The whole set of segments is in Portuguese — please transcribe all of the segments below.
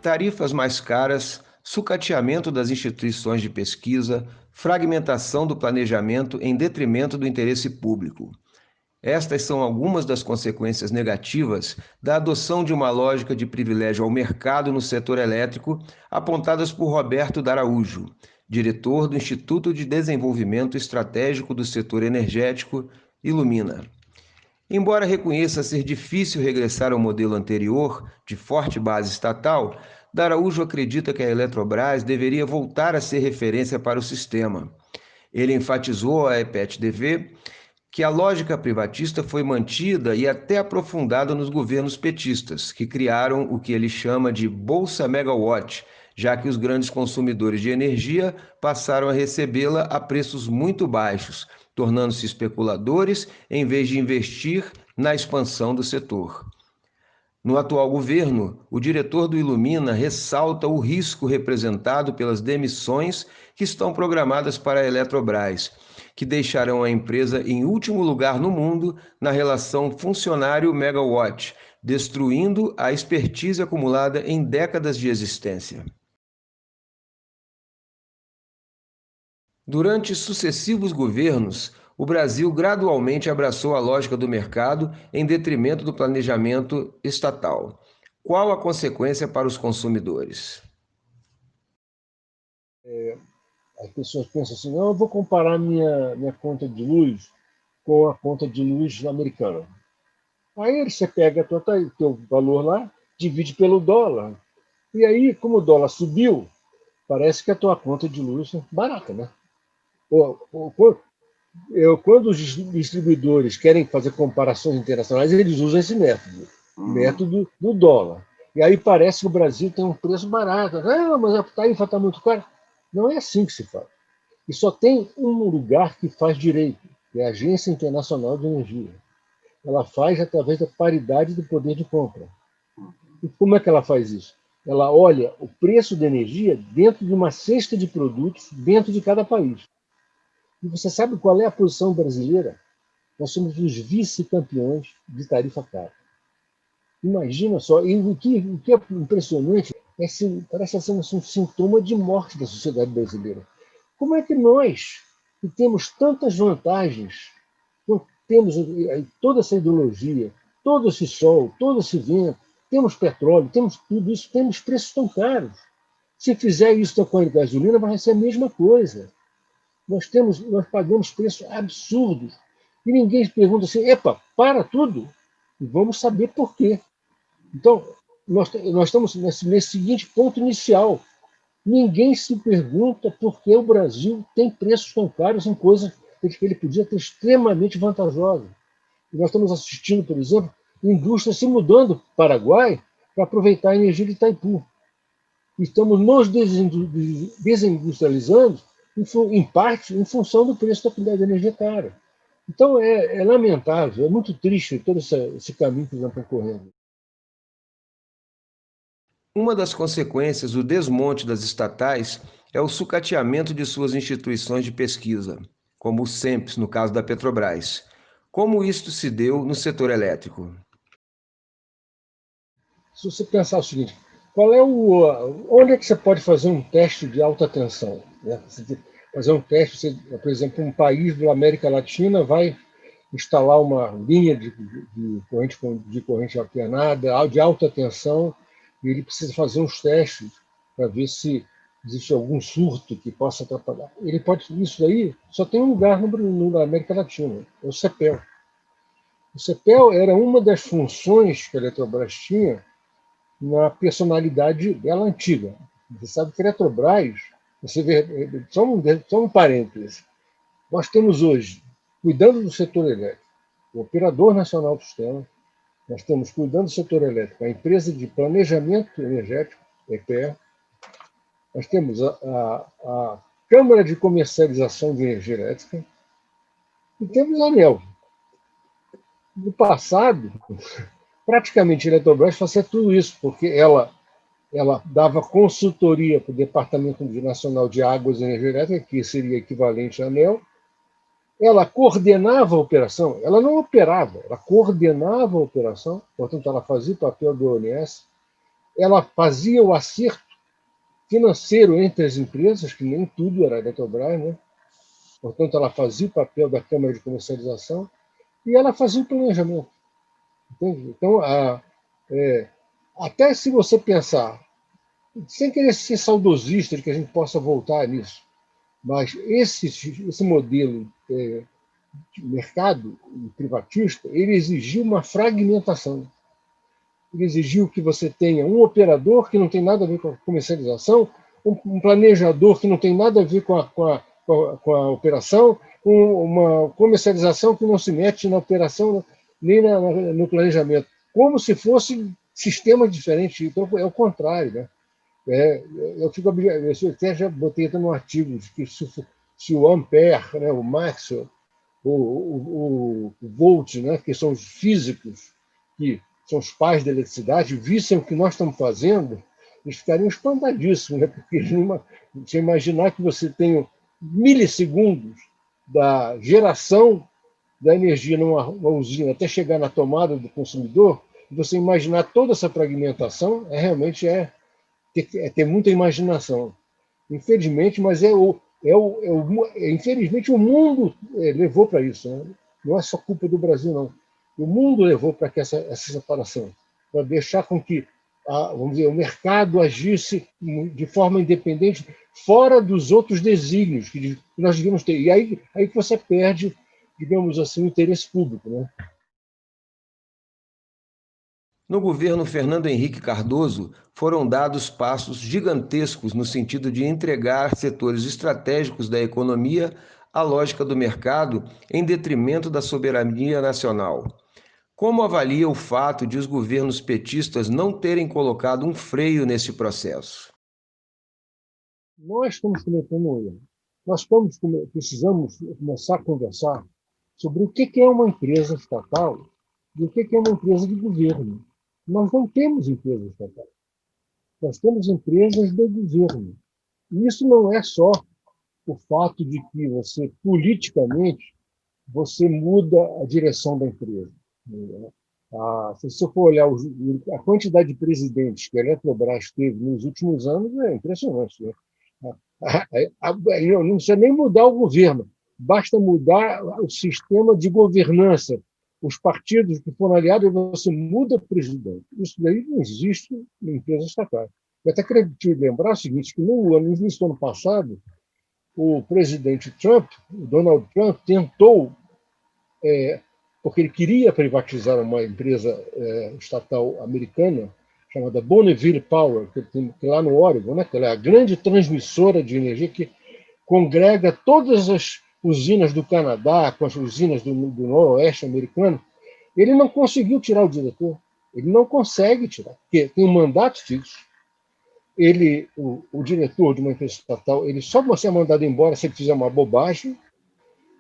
tarifas mais caras, sucateamento das instituições de pesquisa, fragmentação do planejamento em detrimento do interesse público. Estas são algumas das consequências negativas da adoção de uma lógica de privilégio ao mercado no setor elétrico, apontadas por Roberto D'Araújo, diretor do Instituto de Desenvolvimento Estratégico do Setor Energético, Ilumina. Embora reconheça ser difícil regressar ao modelo anterior, de forte base estatal, D'Araújo acredita que a Eletrobras deveria voltar a ser referência para o sistema. Ele enfatizou à EPET-DV que a lógica privatista foi mantida e até aprofundada nos governos petistas, que criaram o que ele chama de Bolsa Megawatt, já que os grandes consumidores de energia passaram a recebê-la a preços muito baixos, tornando-se especuladores em vez de investir na expansão do setor. No atual governo, o diretor do Ilumina ressalta o risco representado pelas demissões que estão programadas para a Eletrobras, que deixarão a empresa em último lugar no mundo na relação funcionário-megawatt, destruindo a expertise acumulada em décadas de existência. Durante sucessivos governos, o Brasil gradualmente abraçou a lógica do mercado em detrimento do planejamento estatal. Qual a consequência para os consumidores? As pessoas pensam assim, não, eu vou comparar minha conta de luz com a conta de luz americana. Aí você pega o teu valor lá, divide pelo dólar. E aí, como o dólar subiu, parece que a tua conta de luz é barata, né? Quando os distribuidores querem fazer comparações internacionais, eles usam esse método, método do dólar. E aí parece que o Brasil tem um preço barato. Ah, mas a tarifa está muito cara. Não é assim que se faz. E só tem um lugar que faz direito, que é a Agência Internacional de Energia. Ela faz através da paridade do poder de compra. E como é que ela faz isso? Ela olha o preço da energia dentro de uma cesta de produtos dentro de cada país. E você sabe qual é a posição brasileira? Nós somos os vice-campeões de tarifa cara. Imagina só, e o que é impressionante, parece ser um sintoma de morte da sociedade brasileira. Como é que nós, que temos tantas vantagens, temos toda essa ideologia, todo esse sol, todo esse vento, temos petróleo, temos tudo isso, temos preços tão caros. Se fizer isso com a gasolina, vai ser a mesma coisa. Nós pagamos preços absurdos. E ninguém pergunta assim, epa, para tudo, e vamos saber por quê. Então, nós estamos nesse seguinte ponto inicial. Ninguém se pergunta por que o Brasil tem preços tão caros em coisas que ele podia ter extremamente vantajosas. E nós estamos assistindo, por exemplo, indústrias se mudando para o Paraguai para aproveitar a energia de Itaipu. Estamos nos desindustrializando, em parte, em função do preço da energia cara. Então, é lamentável, é muito triste todo esse caminho que nós estamos correndo. Uma das consequências do desmonte das estatais é o sucateamento de suas instituições de pesquisa, como o SEMPS, no caso da Petrobras. Como isto se deu no setor elétrico? Se você pensar o seguinte, onde é que você pode fazer um teste de alta tensão? Né? Fazer um teste, por exemplo, um país da América Latina vai instalar uma linha de corrente alternada, de alta tensão, e ele precisa fazer uns testes para ver se existe algum surto que possa atrapalhar. Isso daí só tem um lugar na América Latina, é o CEPEL. O CEPEL era uma das funções que a Eletrobras tinha na personalidade dela antiga. Você sabe que a Eletrobras, você vê, só um parêntese, nós temos hoje, cuidando do setor elétrico, o Operador Nacional do Sistema, nós temos, cuidando do setor elétrico, a Empresa de Planejamento Energético, EPE, nós temos a Câmara de Comercialização de Energia Elétrica e temos a ANEEL. No passado, praticamente a Eletrobras fazia tudo isso, porque ela dava consultoria para o Departamento Nacional de Águas e Energia Elétrica, que seria equivalente à ANEEL, ela coordenava a operação, ela não operava, ela coordenava a operação, portanto, ela fazia o papel do ONS, ela fazia o acerto financeiro entre as empresas, que nem tudo era a Eletrobras, né? Portanto, ela fazia o papel da Câmara de Comercialização e ela fazia o planejamento. Entende? Então, até se você pensar, sem querer ser saudosista de que a gente possa voltar nisso, mas esse modelo de mercado privatista, ele exigiu uma fragmentação. Ele exigiu que você tenha um operador que não tem nada a ver com a comercialização, um planejador que não tem nada a ver com a operação, uma comercialização que não se mete na operação nem no planejamento, como se fosse sistemas diferentes. Então, é o contrário. Né? Eu até já botei no artigo que se o Ampère, né, o Maxwell, o Volt, né, que são os físicos, que são os pais da eletricidade, vissem o que nós estamos fazendo, eles ficariam espantadíssimos, né? Porque você imaginar que você tem milissegundos da geração da energia numa usina até chegar na tomada do consumidor, e você imaginar toda essa fragmentação realmente ter muita imaginação. Infelizmente, mas infelizmente o mundo levou para isso. Né? Não é só culpa do Brasil, não. O mundo levou para que essa separação, para deixar com que vamos dizer, o mercado agisse de forma independente, fora dos outros desígnios que nós devíamos ter. E aí que você perde, digamos assim, o interesse público. Né? No governo Fernando Henrique Cardoso, foram dados passos gigantescos no sentido de entregar setores estratégicos da economia à lógica do mercado em detrimento da soberania nacional. Como avalia o fato de os governos petistas não terem colocado um freio nesse processo? Nós estamos cometendo um erro. Precisamos começar a conversar sobre o que é uma empresa estatal e o que é uma empresa de governo. Nós não temos empresas estatais. Nós temos empresas de governo. E isso não é só o fato de que você, politicamente, você muda a direção da empresa. Se você for olhar a quantidade de presidentes que a Eletrobras teve nos últimos anos, é impressionante. Né? Não precisa nem mudar o governo, basta mudar o sistema de governança. Os partidos que foram aliados, você muda o presidente. Isso daí não existe em empresa estatal. Eu até queria te lembrar o seguinte, que no início do ano passado, o presidente Trump, o Donald Trump, tentou, porque ele queria privatizar uma empresa estatal americana, chamada Bonneville Power, que lá no Oregon, né, que ela é a grande transmissora de energia que congrega todas as usinas do Canadá com as usinas do noroeste americano. Ele não conseguiu tirar o diretor. Ele não consegue tirar, porque tem um mandato fixo. O diretor de uma empresa estatal, ele só pode ser mandado embora se ele fizer uma bobagem,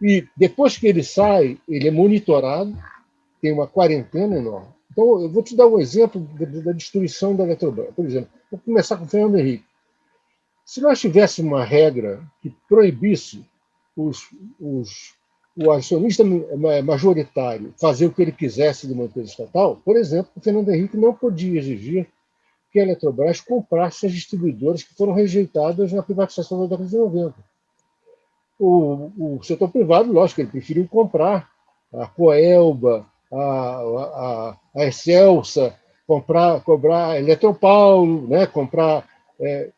e depois que ele sai, ele é monitorado, tem uma quarentena enorme. Então, eu vou te dar um exemplo da destruição da Eletrobras. Por exemplo, vou começar com o Fernando Henrique. Se nós tivéssemos uma regra que proibisse o acionista majoritário fazer o que ele quisesse de uma empresa estatal, por exemplo, o Fernando Henrique não podia exigir que a Eletrobras comprasse as distribuidoras que foram rejeitadas na privatização da década de 90. O setor privado, lógico, ele preferiu comprar a Coelba, a Excelsa, comprar a Eletropaulo, né, comprar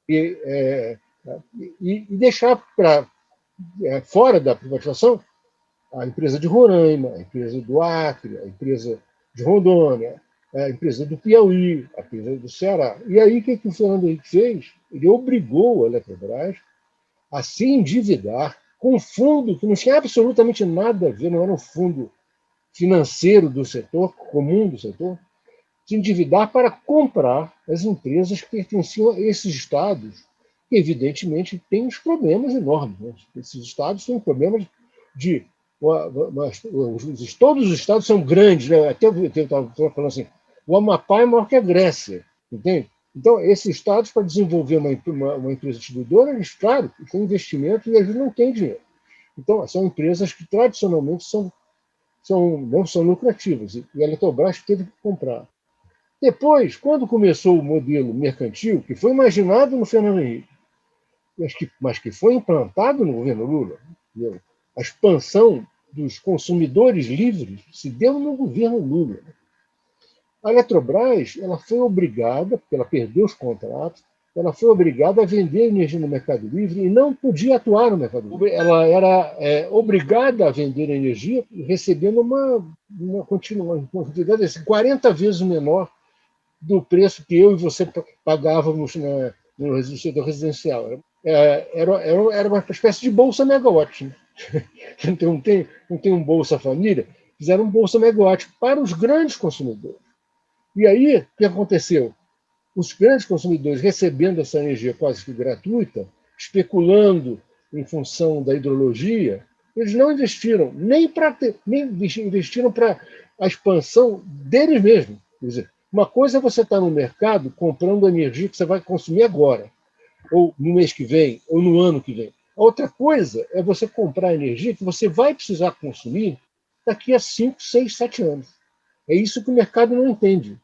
e deixar fora da privatização a empresa de Roraima, a empresa do Acre, a empresa de Rondônia, a empresa do Piauí, a empresa do Ceará. E aí, o que o Fernando Henrique fez? Ele obrigou a Eletrobras a se endividar com um fundo que não tinha absolutamente nada a ver, não era um fundo financeiro do setor, comum do setor, se endividar para comprar as empresas que pertenciam a esses estados, que evidentemente têm uns problemas enormes. Né? Esses estados têm problemas de... Todos os estados são grandes, né? Até eu estava falando assim, o Amapá é maior que a Grécia, entende? Então, esses estados, para desenvolver uma empresa distribuidora, eles, claro, têm investimentos e eles não têm dinheiro. Então, são empresas que tradicionalmente não são lucrativas, e a Eletrobras teve que comprar. Depois, quando começou o modelo mercantil, que foi imaginado no Fernando Henrique, mas que foi implantado no governo Lula, entendeu? A expansão dos consumidores livres se deu no governo Lula. A Eletrobras ela foi obrigada, porque ela perdeu os contratos, ela foi obrigada a vender energia no mercado livre e não podia atuar no mercado livre. Ela era obrigada a vender energia recebendo uma quantidade assim, 40 vezes menor do preço que eu e você pagávamos no setor residencial. Era uma espécie de bolsa megawatt. Né? Não tem um Bolsa Família, fizeram um Bolsa Megawatt para os grandes consumidores. E aí, o que aconteceu? Os grandes consumidores recebendo essa energia quase que gratuita, especulando em função da hidrologia, eles não investiram, nem investiram para a expansão deles mesmos. Quer dizer, uma coisa é você estar no mercado comprando energia que você vai consumir agora, ou no mês que vem, ou no ano que vem. A outra coisa é você comprar energia que você vai precisar consumir daqui a 5, 6, 7 anos. É isso que o mercado não entende.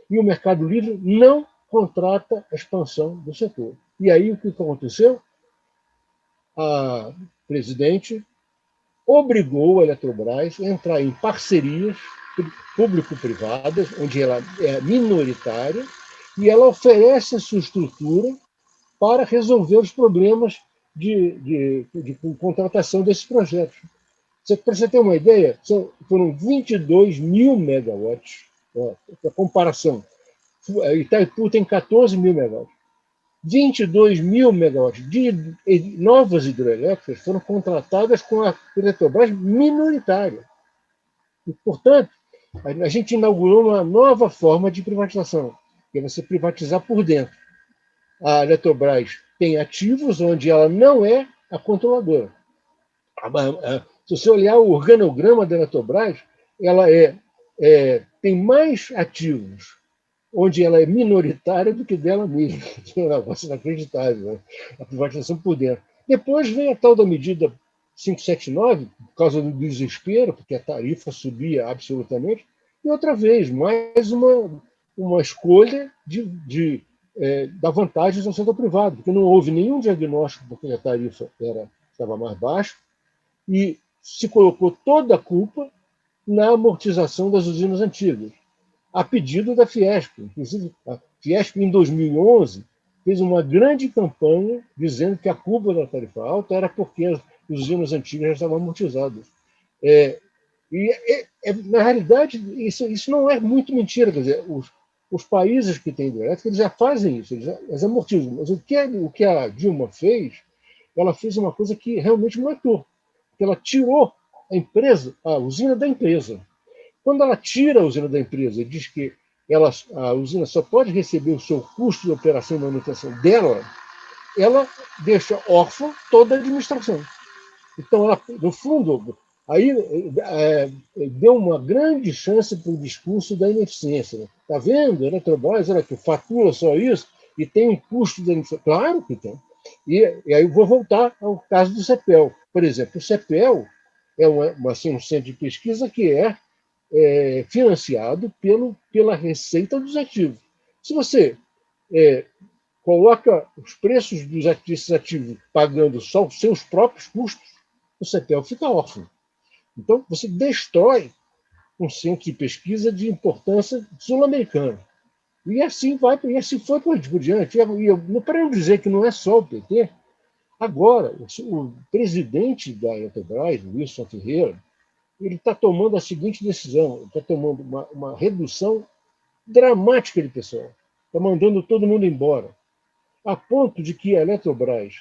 E o Mercado Livre não contrata a expansão do setor. E aí o que aconteceu? A presidente obrigou a Eletrobras a entrar em parcerias público-privadas, onde ela é minoritária, e ela oferece a sua estrutura para resolver os problemas de contratação desses projetos. Para você ter uma ideia, foram 22 mil megawatts, para comparação. Itaipu tem 14 mil megawatts. 22 mil megawatts de novas hidrelétricas foram contratadas com a Eletrobras minoritária. E, portanto, a gente inaugurou uma nova forma de privatização, que é você privatizar por dentro. A Eletrobras tem ativos onde ela não é a controladora. Se você olhar o organograma da Eletrobras, ela tem mais ativos onde ela é minoritária do que dela mesma. É um negócio inacreditável, né? A privatização por dentro. Depois vem a tal da medida 579, por causa do desespero, porque a tarifa subia absolutamente, e outra vez, mais uma escolha dar vantagens ao setor privado, porque não houve nenhum diagnóstico porque a tarifa estava mais baixa, e se colocou toda a culpa na amortização das usinas antigas, a pedido da Fiesp. Inclusive, a Fiesp, em 2011, fez uma grande campanha dizendo que a culpa da tarifa alta era porque as usinas antigas já estavam amortizadas. Na realidade, isso não é muito mentira. Quer dizer, os países que têm hidrelétrica eles já fazem isso, eles amortizam. Mas o que a Dilma fez, ela fez uma coisa que realmente matou. Ela tirou a usina da empresa. Quando ela tira a usina da empresa e diz que a usina só pode receber o seu custo de operação e manutenção dela, ela deixa órfã toda a administração. Então, ela, no fundo, aí deu uma grande chance para o discurso da ineficiência. Está vendo? A Eletrobras, olha que fatura só isso e tem um custo de administração. Claro que tem. E aí eu vou voltar ao caso do CEPEL. Por exemplo, o CEPEL é um centro de pesquisa que financiado pela receita dos ativos. Se você coloca os preços desses ativos pagando só os seus próprios custos, o CEPEL fica órfão. Então, você destrói um centro de pesquisa de importância sul-americana. E assim foi por diante. Para não dizer que não é só o PT, agora, o presidente da Eletrobras, Wilson Ferreira, ele está tomando a seguinte decisão: ele está tomando uma redução dramática de pessoal. Está mandando todo mundo embora. A ponto de que a Eletrobras,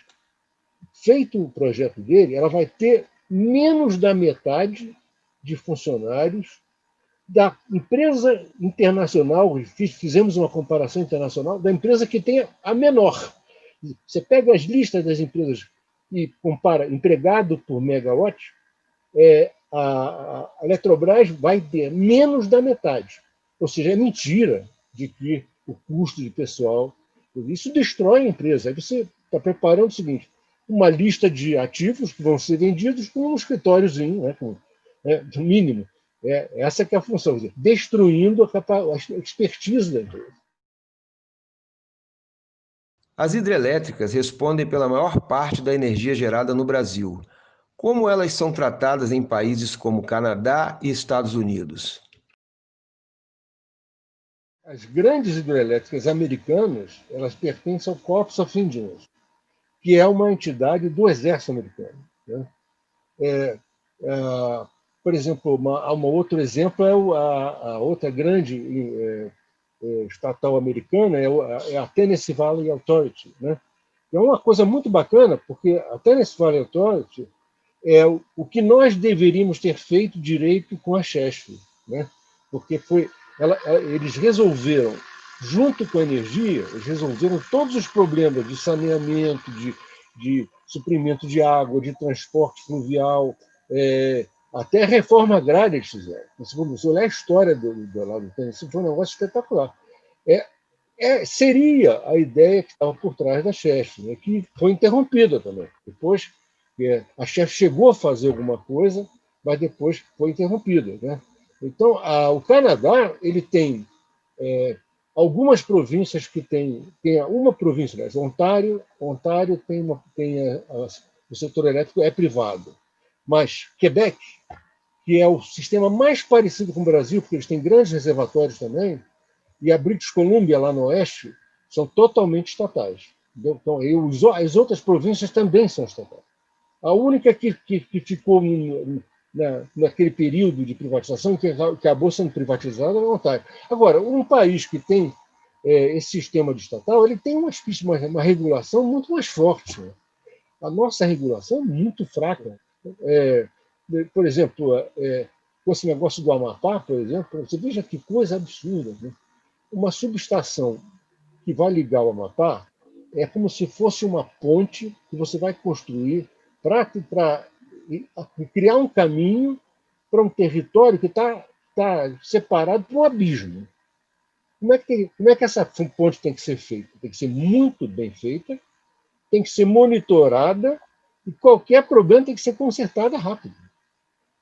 feito o projeto dele, ela vai ter menos da metade de funcionários da empresa internacional, fizemos uma comparação internacional, da empresa que tem a menor. Você pega as listas das empresas e compara empregado por megawatt, a Eletrobras vai ter menos da metade. Ou seja, é mentira de que o custo de pessoal... Isso destrói a empresa. Aí você está preparando o seguinte: uma lista de ativos que vão ser vendidos com um escritóriozinho, no mínimo. Essa que é a função, quer dizer, destruindo a expertise da empresa. As hidrelétricas respondem pela maior parte da energia gerada no Brasil. Como elas são tratadas em países como Canadá e Estados Unidos? As grandes hidrelétricas americanas, elas pertencem ao Corps of Engineers, que é uma entidade do Exército americano, né? É, é, por exemplo, outro exemplo a outra grande estatal americana é a Tennessee Valley Authority, né? É uma coisa muito bacana, porque a Tennessee Valley Authority é o que nós deveríamos ter feito direito com a Chesf, né? Porque eles resolveram, junto com a energia, eles resolveram todos os problemas de saneamento, de suprimento de água, de transporte fluvial, até a reforma agrária eles fizeram. Se você olhar a história lá do Tennessee, foi um negócio espetacular. Seria a ideia que estava por trás da Chesf, né, que foi interrompida também. Depois, a Chesf chegou a fazer alguma coisa, mas depois foi interrompida, né? Então, o Canadá ele tem algumas províncias que tem uma província, né? Ontário tem o setor elétrico é privado, mas Quebec, que é o sistema mais parecido com o Brasil, porque eles têm grandes reservatórios também, e a British Columbia, lá no oeste, são totalmente estatais. Entendeu? Então, as outras províncias também são estatais. A única que ficou naquele período de privatização, que acabou sendo privatizada, é o Ontário. Agora, um país que tem esse sistema de estatal, ele tem uma regulação muito mais forte. Né? A nossa regulação é muito fraca. Por exemplo, com esse negócio do Amapá, por exemplo, você veja que coisa absurda. Né? Uma subestação que vai ligar o Amapá é como se fosse uma ponte que você vai construir para criar um caminho para um território que está separado por um abismo. Como é que essa ponte tem que ser feita? Tem que ser muito bem feita, tem que ser monitorada e qualquer problema tem que ser consertado rápido.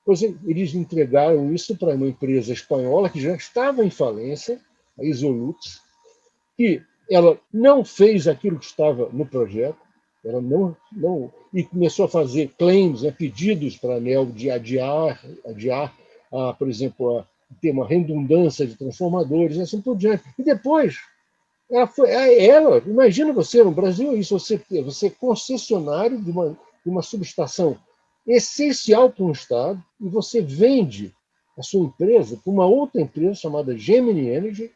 Pois eles entregaram isso para uma empresa espanhola que já estava em falência, a Isolux, que ela não fez aquilo que estava no projeto, ela não e começou a fazer claims, pedidos para a ANEEL de adiar por exemplo, ter uma redundância de transformadores, e assim por diante. E depois, imagina você, no Brasil, isso, você é concessionário de uma subestação essencial para um Estado, e você vende a sua empresa para uma outra empresa chamada Gemini Energy,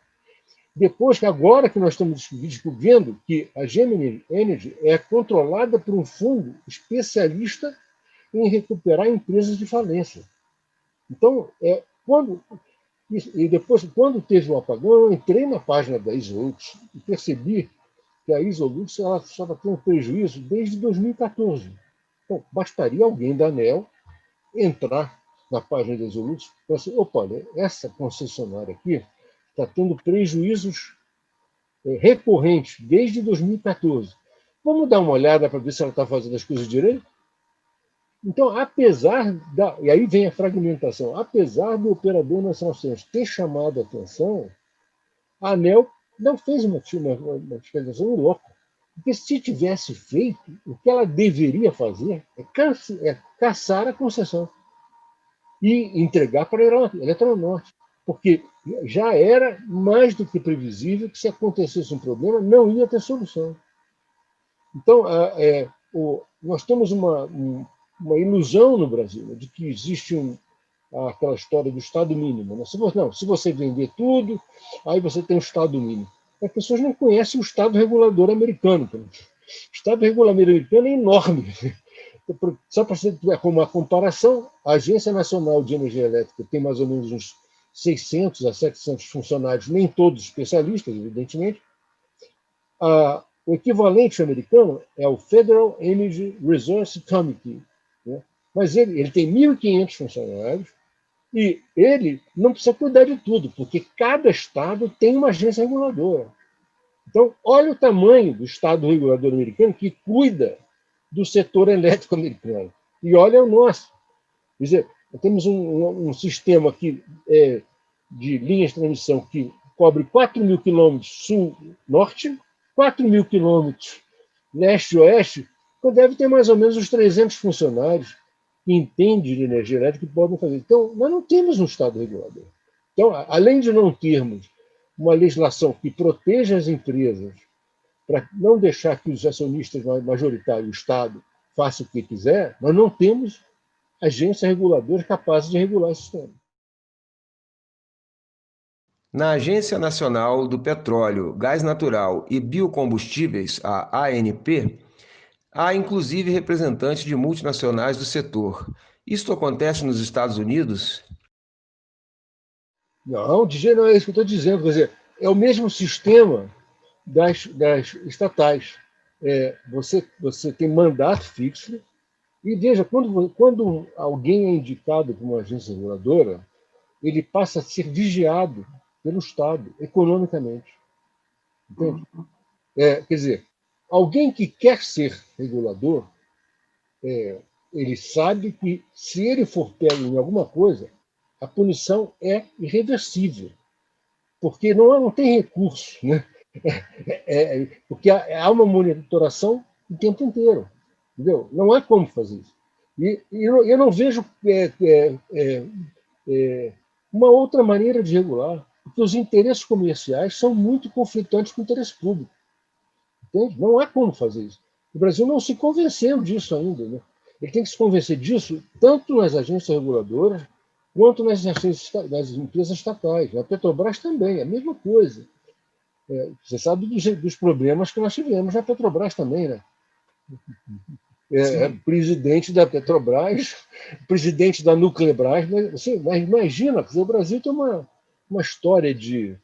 depois que agora que nós estamos descobrindo que a Gemini Energy é controlada por um fundo especialista em recuperar empresas de falência. Então, depois, quando teve o apagão, eu entrei na página da Isolux e percebi que a Isolux estava tendo prejuízo desde 2014. Então, bastaria alguém da ANEEL entrar na página da Isolux e falar assim, opa, olha, essa concessionária aqui está tendo prejuízos recorrentes desde 2014. Vamos dar uma olhada para ver se ela está fazendo as coisas direito? Então, e aí vem a fragmentação, apesar do operador nacional ter chamado a atenção, a ANEEL não fez uma fiscalização louca. Porque se tivesse feito, o que ela deveria fazer é caçar a concessão e entregar para a Eletronorte. Porque já era mais do que previsível que se acontecesse um problema, não ia ter solução. Então, nós temos uma ilusão no Brasil de que existe aquela história do Estado mínimo. Né? Se você vender tudo, aí você tem o Estado mínimo. As pessoas não conhecem o Estado regulador americano. O Estado regulador americano é enorme. Só para ter uma comparação, a Agência Nacional de Energia Elétrica tem mais ou menos uns 600 a 700 funcionários, nem todos especialistas, evidentemente. O equivalente americano é o Federal Energy Resource Committee, né? Mas ele tem 1.500 funcionários e ele não precisa cuidar de tudo, porque cada estado tem uma agência reguladora. Então, olha o tamanho do estado regulador americano que cuida do setor elétrico americano. E olha o nosso. Quer dizer, temos um sistema de linhas de transmissão que cobre 4.000 quilômetros sul-norte, 4.000 quilômetros leste-oeste, então deve ter mais ou menos uns 300 funcionários que entendem de energia elétrica que podem fazer. Então, nós não temos um Estado regulador. Então, além de não termos uma legislação que proteja as empresas para não deixar que os acionistas majoritários, o Estado, faça o que quiser, nós não temos agências reguladoras capazes de regular esse sistema. Na Agência Nacional do Petróleo, Gás Natural e Biocombustíveis, a ANP, há inclusive representantes de multinacionais do setor. Isto acontece nos Estados Unidos? Não, não é isso que eu estou dizendo. Quer dizer, é o mesmo sistema das estatais. Você tem mandato fixo, e veja, quando alguém é indicado como agência reguladora, ele passa a ser vigiado pelo Estado, economicamente. Entende? Quer dizer, alguém que quer ser regulador, ele sabe que, se ele for pego em alguma coisa, a punição é irreversível, porque não tem recurso, né? Porque há uma monitoração o tempo inteiro. Entendeu? Não há como fazer isso. E eu não vejo uma outra maneira de regular, porque os interesses comerciais são muito conflitantes com o interesse público. Entende? Não há como fazer isso. O Brasil não se convenceu disso ainda. Né? Ele tem que se convencer disso tanto nas agências reguladoras quanto nas empresas estatais. A Petrobras também, é a mesma coisa. Você sabe dos problemas que nós tivemos na Petrobras também, né? Presidente da Petrobras, presidente da Nuclebras, mas imagina, o Brasil tem uma história de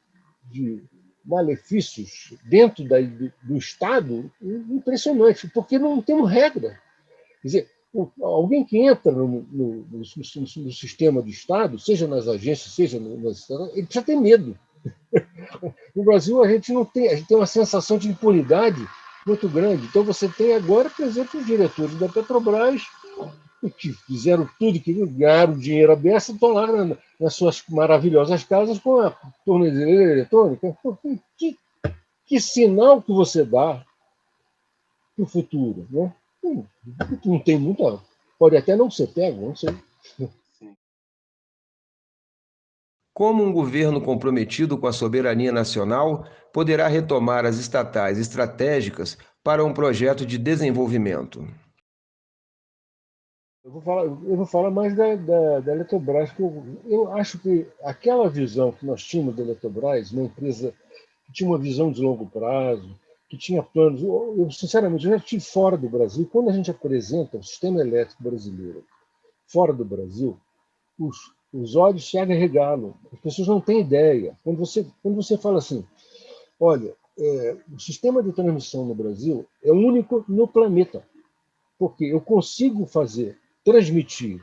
malefícios dentro do Estado impressionante, porque não temos regra. Quer dizer, alguém que entra no sistema do Estado, seja nas agências, seja nas estatais, ele precisa ter medo. No Brasil, a gente tem uma sensação de impunidade muito grande. Então, você tem agora, por exemplo, os diretores da Petrobras, que fizeram tudo, que ganharam dinheiro aberto, estão lá nas suas maravilhosas casas com a tornozeleira eletrônica. Que sinal que você dá para o futuro? Né? Não tem muita. Pode até não ser pego, não sei. Como um governo comprometido com a soberania nacional poderá retomar as estatais estratégicas para um projeto de desenvolvimento? Eu vou falar mais da Eletrobras, porque eu acho que aquela visão que nós tínhamos da Eletrobras, uma empresa que tinha uma visão de longo prazo, que tinha planos. Sinceramente, eu já estive fora do Brasil. Quando a gente apresenta o sistema elétrico brasileiro fora do Brasil, os olhos se arregalam. As pessoas não têm ideia. Quando você fala assim, olha, o sistema de transmissão no Brasil é único no planeta, porque eu consigo transmitir,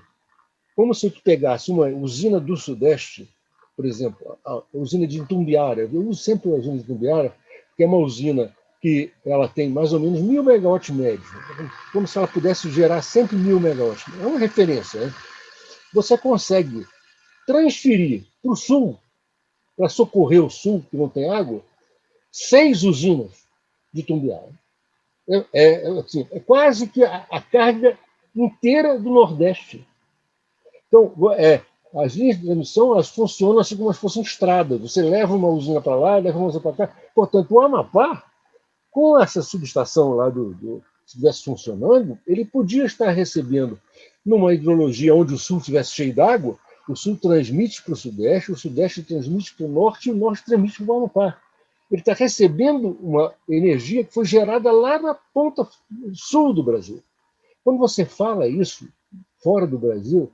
como se eu pegasse uma usina do Sudeste, por exemplo, a usina de Itumbiara. Eu uso sempre a usina de Itumbiara, que é uma usina que ela tem mais ou menos 1.000 megawatts médio, como se ela pudesse gerar sempre 1.000 megawatts. É uma referência. Né? Você consegue transferir para o sul, para socorrer o sul, que não tem água, 6 usinas de Itumbiara. É quase que a carga inteira do Nordeste. Então, as linhas de transmissão elas funcionam assim como se fossem estradas. Você leva uma usina para lá, leva uma usina para cá. Portanto, o Amapá, com essa subestação lá se estivesse funcionando, ele podia estar recebendo, numa hidrologia onde o sul estivesse cheio d'água, o sul transmite para o Sudeste transmite para o Norte e o Norte transmite para o Amapá. Ele está recebendo uma energia que foi gerada lá na ponta sul do Brasil. Quando você fala isso fora do Brasil,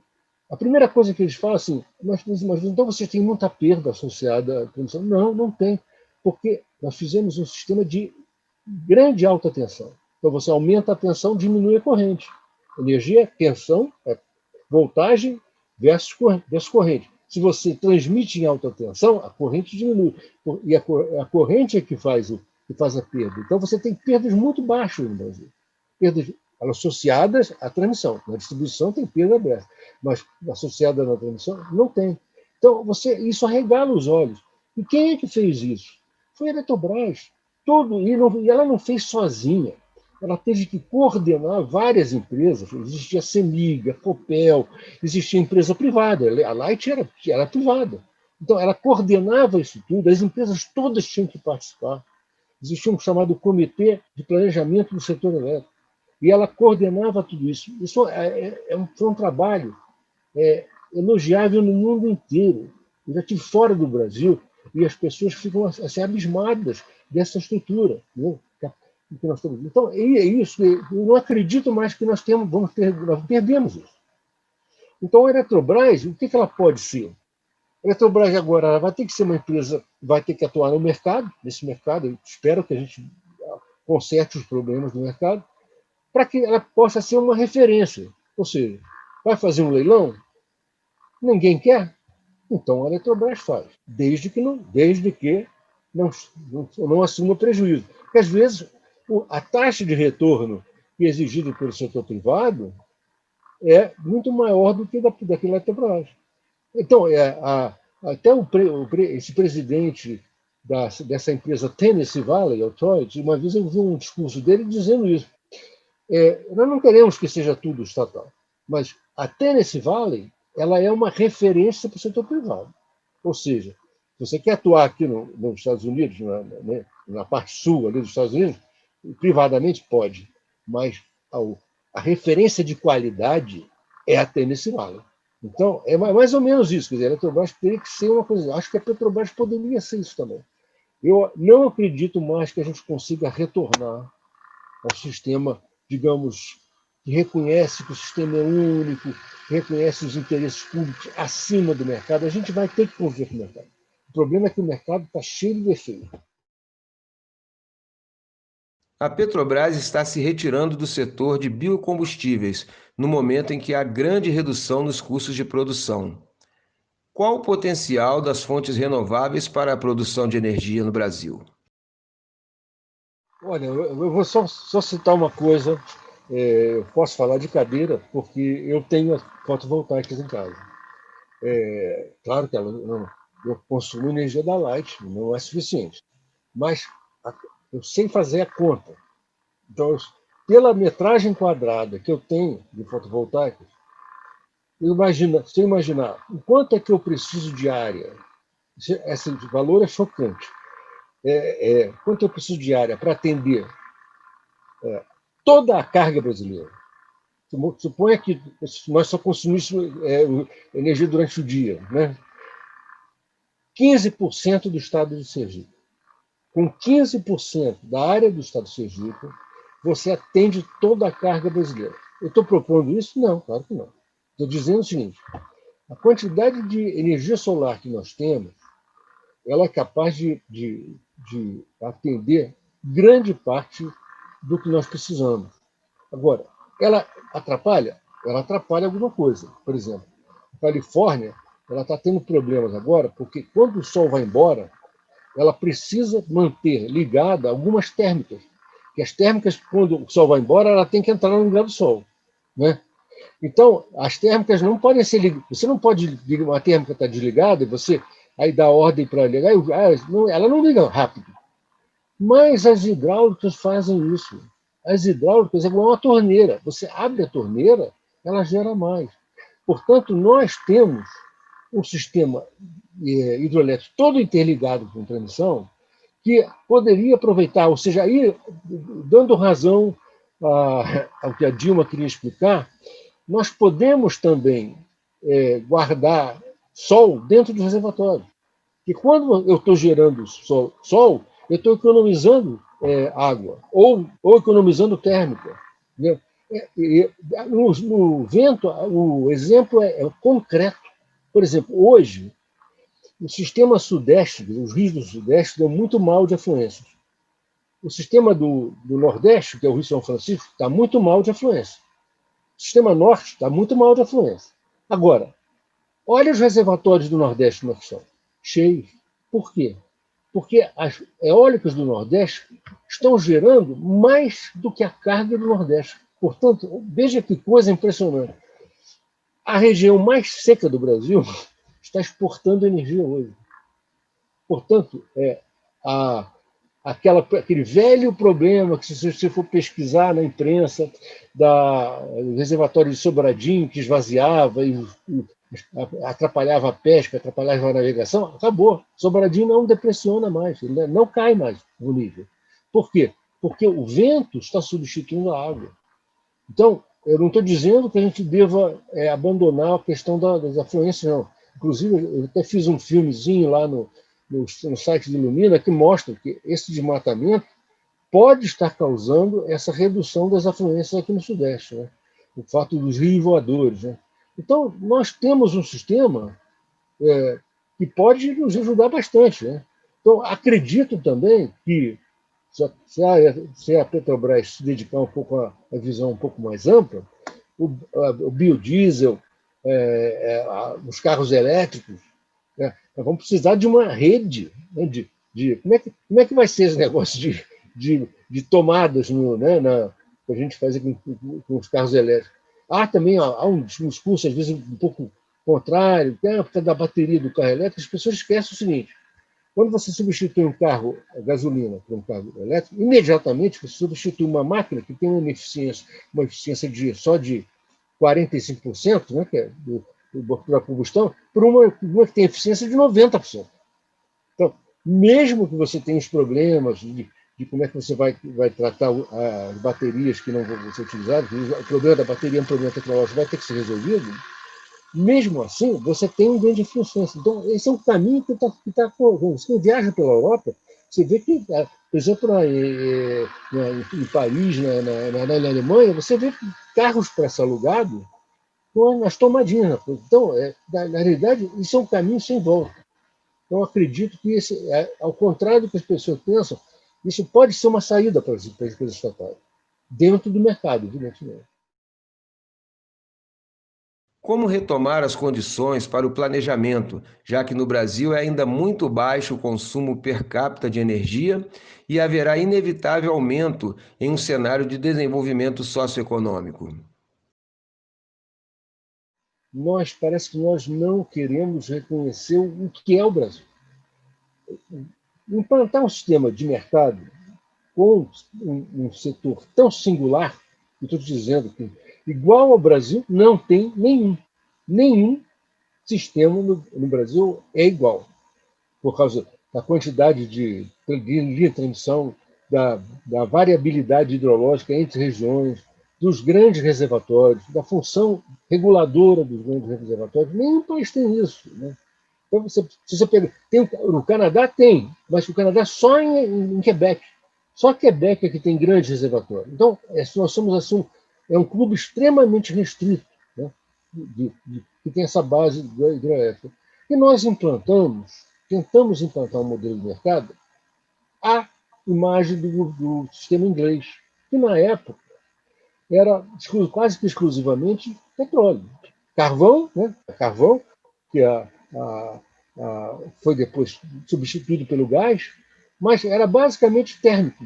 a primeira coisa que eles falam é assim, mas então você tem muita perda associada à transmissão. Não, não tem, porque nós fizemos um sistema de grande alta tensão. Então você aumenta a tensão, diminui a corrente. Energia é tensão, é voltagem versus corrente. Se você transmite em alta tensão, a corrente diminui. E a corrente é que faz a perda. Então você tem perdas muito baixas no Brasil. elas associadas à transmissão. Na distribuição tem perda aberta, mas associada na transmissão não tem. Então, isso arregala os olhos. E quem é que fez isso? Foi a Eletrobras. E ela não fez sozinha. Ela teve que coordenar várias empresas. Existia a CEMIG, a Copel, existia empresa privada. A Light era privada. Então, ela coordenava isso tudo, as empresas todas tinham que participar. Existia um chamado Comitê de Planejamento do Setor Elétrico. E ela coordenava tudo isso. Isso foi um trabalho elogiável no mundo inteiro. Eu já estive fora do Brasil e as pessoas ficam assim, abismadas dessa estrutura. Né? Que nós temos. Então, é isso. Eu não acredito mais que nós perdemos isso. Então, a Eletrobras, o que ela pode ser? A Eletrobras agora ela vai ter que ser uma empresa, vai ter que atuar no mercado, nesse mercado. Eu espero que a gente conserte os problemas do mercado, para que ela possa ser uma referência. Ou seja, vai fazer um leilão? Ninguém quer? Então a Eletrobras faz, desde que não assuma prejuízo. Porque, às vezes, a taxa de retorno exigida pelo setor privado é muito maior do que daquela Eletrobras. Então, até esse presidente dessa empresa Tennessee Valley Authority, uma vez eu vi um discurso dele dizendo isso. Nós não queremos que seja tudo estatal, mas a Tennessee Valley ela é uma referência para o setor privado. Ou seja, se você quer atuar aqui nos Estados Unidos, na parte sul ali dos Estados Unidos, privadamente pode, mas a referência de qualidade é a Tennessee Valley. Então, é mais ou menos isso. Quer dizer, a Eletrobras teria que ser uma coisa. Acho que a Petrobras poderia ser isso também. Eu não acredito mais que a gente consiga retornar ao sistema, digamos, que reconhece que o sistema é único, reconhece os interesses públicos acima do mercado. A gente vai ter que conviver com o mercado. O problema é que o mercado está cheio de defeitos. A Petrobras está se retirando do setor de biocombustíveis, no momento em que há grande redução nos custos de produção. Qual o potencial das fontes renováveis para a produção de energia no Brasil? Olha, eu vou só citar uma coisa. Eu posso falar de cadeira, porque eu tenho fotovoltaicas em casa. Claro que eu consumo energia da Light, não é suficiente. Mas eu sei fazer a conta. Então, pela metragem quadrada que eu tenho de fotovoltaicas, se eu imaginar o quanto é que eu preciso de área, esse valor é chocante. Quanto eu preciso de área para atender toda a carga brasileira. Suponha que nós só consumíssemos energia durante o dia, né? 15% do estado de Sergipe. Com 15% da área do estado de Sergipe, você atende toda a carga brasileira. Eu estou propondo isso? Não, claro que não. Estou dizendo o seguinte: a quantidade de energia solar que nós temos, ela é capaz de atender grande parte do que nós precisamos. Agora, ela atrapalha? Ela atrapalha alguma coisa. Por exemplo, a Califórnia ela está tendo problemas agora, porque quando o sol vai embora, ela precisa manter ligada algumas térmicas. Que as térmicas, quando o sol vai embora, ela tem que entrar no lugar do sol. Né? Então, as térmicas não podem ser ligadas. Você não pode ligar, uma térmica está desligada, e você aí dá ordem para ligar, ela não liga rápido. Mas as hidráulicas fazem isso. As hidráulicas é igual uma torneira. Você abre a torneira, ela gera mais. Portanto, nós temos um sistema hidroelétrico todo interligado com transmissão que poderia aproveitar, ou seja, aí, dando razão ao que a Dilma queria explicar, nós podemos também guardar sol dentro dos reservatórios. E quando eu estou gerando sol, eu estou economizando água, ou economizando térmica. Né? No vento, o exemplo é concreto. Por exemplo, hoje, o sistema sudeste, os rios do sudeste, dão muito mal de afluências. O sistema do nordeste, que é o Rio São Francisco, está muito mal de afluência. O sistema norte está muito mal de afluência. Agora, olha os reservatórios do nordeste como são. Cheios. Por quê? Porque as eólicas do nordeste estão gerando mais do que a carga do nordeste. Portanto, veja que coisa impressionante. A região mais seca do Brasil está exportando energia hoje. Portanto, a, aquele velho problema que, se você for pesquisar na imprensa, do reservatório de Sobradinho, que esvaziava e atrapalhava a pesca, atrapalhava a navegação, acabou. Sobradinho não depressiona mais, ele não cai mais no nível. Por quê? Porque o vento está substituindo a água. Então, eu não estou dizendo que a gente deva abandonar a questão das afluências, não. Inclusive, eu até fiz um filmezinho lá no site do Ilumina que mostra que esse desmatamento pode estar causando essa redução das afluências aqui no Sudeste, né? O fato dos rios voadores. Né? Então, nós temos um sistema que pode nos ajudar bastante. Né? Então, acredito também que se a Petrobras se dedicar um pouco à visão um pouco mais ampla, o biodiesel, os carros elétricos, né? Nós vamos precisar de uma rede, né? Como é que vai ser esse negócio de tomadas que a gente faz aqui com os carros elétricos. Há também um discurso, às vezes, um pouco contrário, que por causa da bateria do carro elétrico, as pessoas esquecem o seguinte: quando você substitui um carro a gasolina por um carro elétrico, imediatamente você substitui uma máquina que tem uma eficiência só de 45%, né, que é da combustão, por uma que tem eficiência de 90%. Então, mesmo que você tenha os problemas de como é que você vai tratar as baterias que não vão ser utilizadas, o problema da bateria é um problema tecnológico, vai ter que ser resolvido. Mesmo assim, você tem um ganho de eficiência. Então, esse é um caminho que está correndo. Quem viaja pela Europa, você vê que, por exemplo, em Paris, na Alemanha, você vê carros pré-alugados com as tomadinhas. Então, na realidade, isso é um caminho sem volta. Então, acredito que, ao contrário do que as pessoas pensam, isso pode ser uma saída para as empresas estatais, dentro do mercado, evidentemente. Como retomar as condições para o planejamento, já que no Brasil é ainda muito baixo o consumo per capita de energia e haverá inevitável aumento em um cenário de desenvolvimento socioeconômico? Parece que nós não queremos reconhecer o que é o Brasil. Implantar um sistema de mercado com um setor tão singular, eu estou te dizendo que, igual ao Brasil, não tem nenhum. Nenhum sistema no Brasil é igual, por causa da quantidade de linha de transmissão, da variabilidade hidrológica entre regiões, dos grandes reservatórios, da função reguladora dos grandes reservatórios. Nenhum país tem isso. Né? Então, se você pega. O Canadá tem, mas o Canadá só em Quebec. Só Quebec é que tem grandes reservatórios. Então, nós somos assim, um clube extremamente restrito, né? Que tem essa base hidroelétrica. E nós tentamos implantar um modelo de mercado à imagem do sistema inglês, que na época era quase que exclusivamente petróleo. Carvão, né? Carvão, que foi depois substituído pelo gás, mas era basicamente térmico.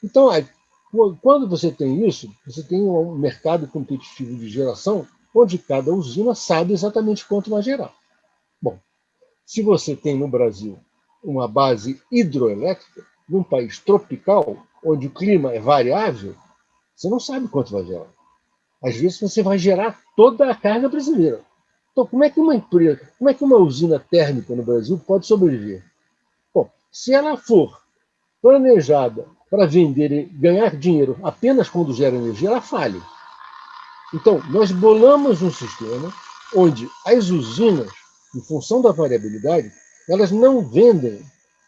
Então, quando você tem isso, você tem um mercado competitivo de geração, onde cada usina sabe exatamente quanto vai gerar. Bom, se você tem no Brasil uma base hidroelétrica, num país tropical, onde o clima é variável, você não sabe quanto vai gerar. Às vezes você vai gerar toda a carga brasileira. Então, como é que uma usina térmica no Brasil pode sobreviver? Bom, se ela for planejada para vender e ganhar dinheiro apenas quando gera energia, ela falha. Então, nós bolamos um sistema onde as usinas, em função da variabilidade, elas não vendem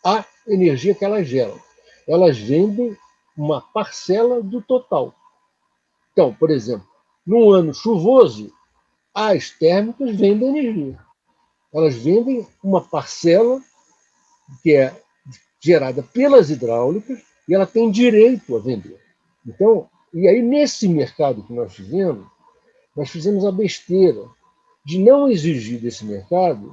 a energia que elas geram. Elas vendem uma parcela do total. Então, por exemplo, num ano chuvoso, as térmicas vendem energia. Elas vendem uma parcela que é gerada pelas hidráulicas e ela tem direito a vender. Então, e aí nesse mercado que nós fizemos a besteira de não exigir desse mercado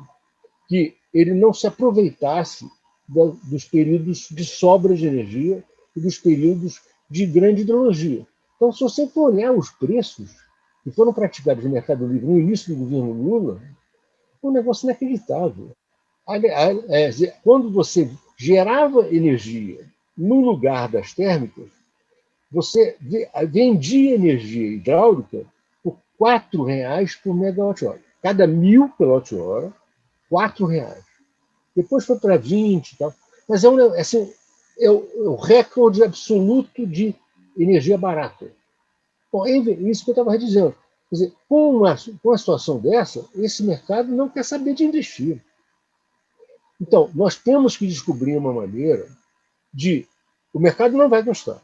que ele não se aproveitasse dos períodos de sobra de energia e dos períodos de grande hidrologia. Então, se você for olhar os preços que foram praticados no Mercado Livre no início do governo Lula, é um negócio inacreditável. Quando você gerava energia no lugar das térmicas, você vendia energia hidráulica por R$ 4 por megawatt-hora. Cada 1.000 kWh, R$ 4. Depois foi para 20 e tal. Mas assim, é o recorde absoluto de energia barata. Bom, é isso que eu estava dizendo. Quer dizer, com uma situação dessa, esse mercado não quer saber de investir. Então, nós temos que descobrir uma maneira de... O mercado não vai gostar.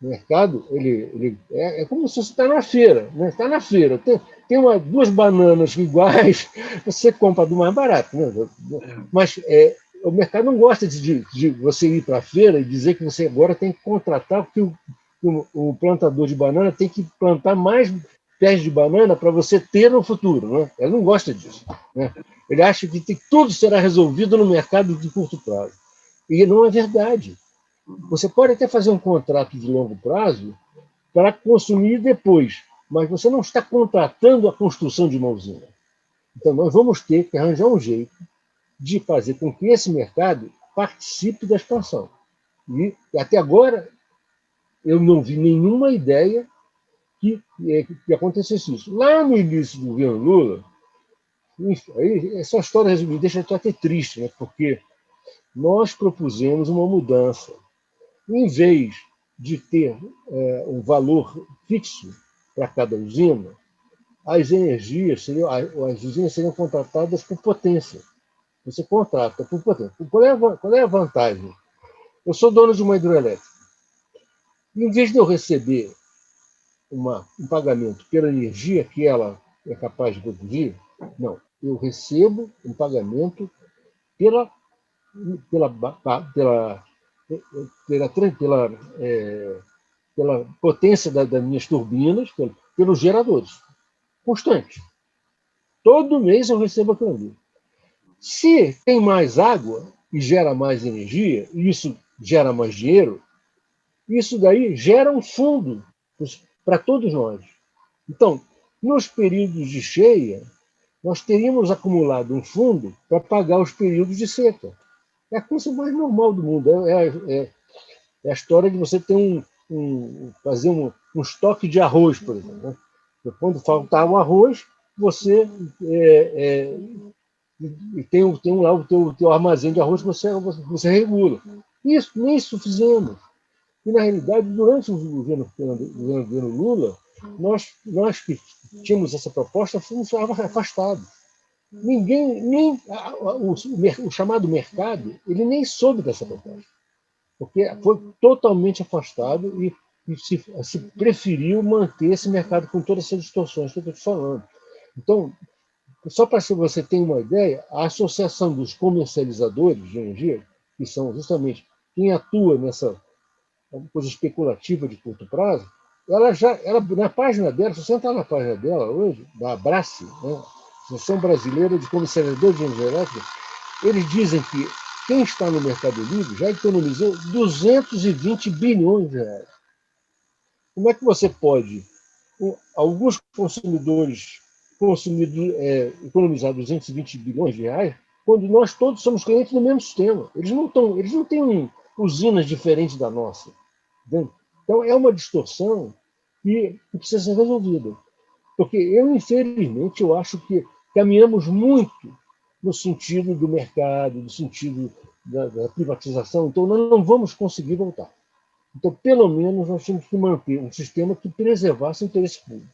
O mercado ele é como se você está na feira. Né? Está na feira, tem duas bananas iguais, você compra do mais barato. Né? Mas o mercado não gosta de você ir para a feira e dizer que você agora tem que contratar, porque o plantador de banana tem que plantar mais pés de banana para você ter no futuro. Né? Ele não gosta disso. Né? Ele acha que tudo será resolvido no mercado de curto prazo. E não é verdade. Você pode até fazer um contrato de longo prazo para consumir depois, mas você não está contratando a construção de uma usina. Então, nós vamos ter que arranjar um jeito de fazer com que esse mercado participe da expansão. E até agora, eu não vi nenhuma ideia que acontecesse isso. Lá no início do governo Lula, essa história me deixa até triste, né? Porque nós propusemos uma mudança. Em vez de ter um valor fixo para cada usina, as usinas seriam contratadas por potência. Você contrata por potência. Qual é a vantagem? Eu sou dono de uma hidroelétrica. Em vez de eu receber um pagamento pela energia que ela é capaz de produzir, não. Eu recebo um pagamento pela potência das minhas turbinas, pelos geradores. Constante. Todo mês eu recebo aquilo ali. Se tem mais água e gera mais energia, e isso gera mais dinheiro, isso daí gera um fundo para todos nós. Então, nos períodos de cheia, nós teríamos acumulado um fundo para pagar os períodos de seca. É a coisa mais normal do mundo. É a história de você ter fazer um estoque de arroz, por exemplo. Né? Quando faltar o arroz, você tem lá o teu armazém de arroz que você regula. Nem isso fizemos. E, na realidade, durante o governo Lula, nós que tínhamos essa proposta fomos afastados. Nem o chamado mercado, ele nem soube dessa proposta, porque foi totalmente afastado e se preferiu manter esse mercado com todas essas distorções que eu estou te falando. Então, só para que você tenha uma ideia, a Associação dos Comercializadores de Energia, que são justamente quem atua nessa coisa especulativa de curto prazo, ela na página dela, se você entrar na página dela hoje, da Abrace, né, Associação Brasileira de Comercializadores de Energia Elétrica, eles dizem que quem está no Mercado Livre já economizou 220 bilhões de reais. Como é que você pode, alguns consumidores, economizar 220 bilhões de reais, quando nós todos somos clientes do mesmo sistema? Eles não têm usinas diferentes da nossa. Entende? Então, é uma distorção que precisa ser resolvida. Porque infelizmente, eu acho que caminhamos muito no sentido do mercado, no sentido da privatização, então nós não vamos conseguir voltar. Então, pelo menos, nós temos que manter um sistema que preservasse o interesse público.